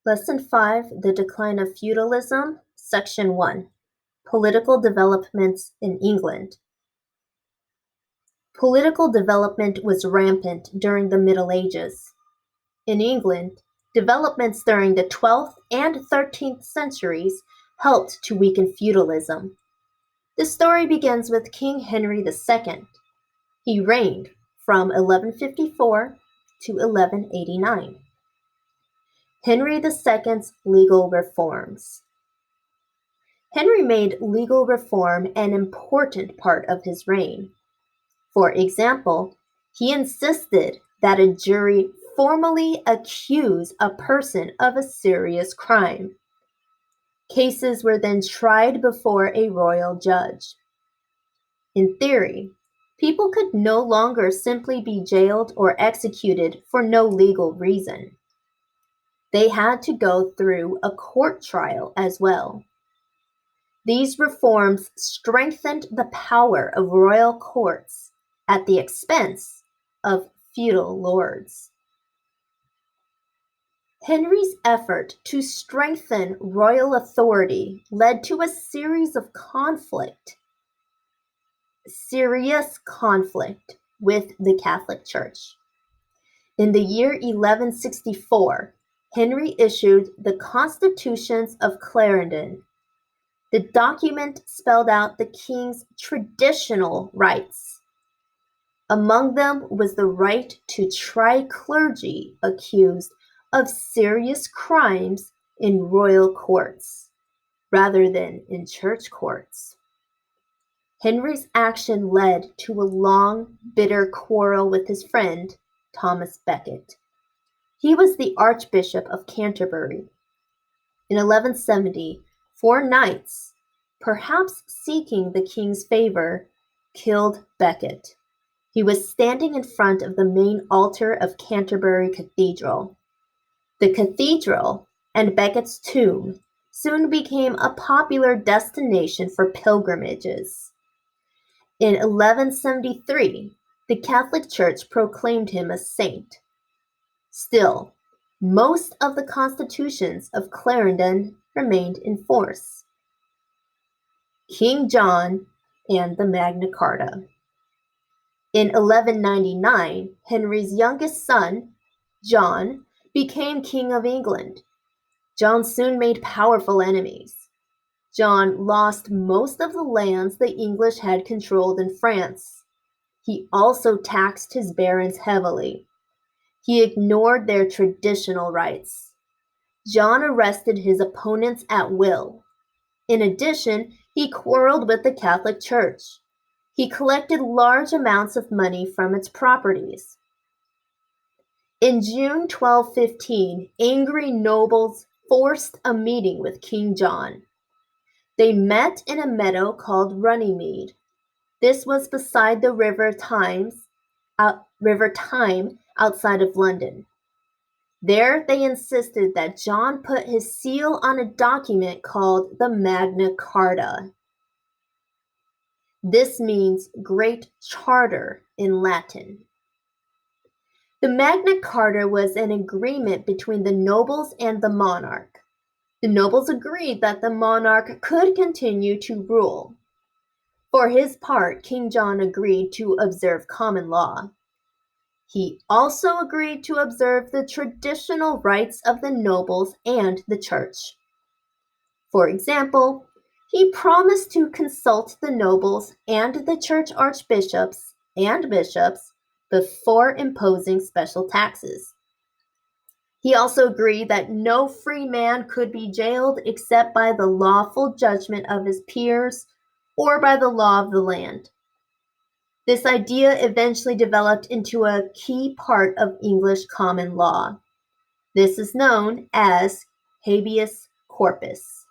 Lesson 5, The Decline of Feudalism, Section 1, Political Developments in England. Political development was rampant during the Middle Ages. In England, developments during the 12th and 13th centuries helped to weaken feudalism. The story begins with King Henry II. He reigned from 1154 to 1189. Henry II's legal reforms. Henry made legal reform an important part of his reign. For example, he insisted that a jury formally accuse a person of a serious crime. Cases were then tried before a royal judge. In theory, people could no longer simply be jailed or executed for no legal reason. They had to go through a court trial as well. These reforms strengthened the power of royal courts at the expense of feudal lords. Henry's effort to strengthen royal authority led to a serious conflict with the Catholic Church. In the year 1164, Henry issued the Constitutions of Clarendon. The document spelled out the king's traditional rights. Among them was the right to try clergy accused of serious crimes in royal courts, rather than in church courts. Henry's action led to a long, bitter quarrel with his friend, Thomas Becket. He was the Archbishop of Canterbury. In 1170, 4 knights, perhaps seeking the king's favor, killed Becket. He was standing in front of the main altar of Canterbury Cathedral. The cathedral and Becket's tomb soon became a popular destination for pilgrimages. In 1173, the Catholic Church proclaimed him a saint. Still, most of the constitutions of Clarendon remained in force. King John and the Magna Carta. In 1199, Henry's youngest son, John, became King of England. John soon made powerful enemies. John lost most of the lands the English had controlled in France. He also taxed his barons heavily. He ignored their traditional rights. John arrested his opponents at will. In addition, he quarreled with the Catholic Church. He collected large amounts of money from its properties. In June 1215, angry nobles forced a meeting with King John. They met in a meadow called Runnymede. This was beside the River Tyne outside of London. There they insisted that John put his seal on a document called the Magna Carta. This means Great Charter in Latin. The Magna Carta was an agreement between the nobles and the monarch. The nobles agreed that the monarch could continue to rule. For his part, King John agreed to observe common law. He also agreed to observe the traditional rights of the nobles and the church. For example, he promised to consult the nobles and the church archbishops and bishops before imposing special taxes. He also agreed that no free man could be jailed except by the lawful judgment of his peers or by the law of the land. This idea eventually developed into a key part of English common law. This is known as habeas corpus.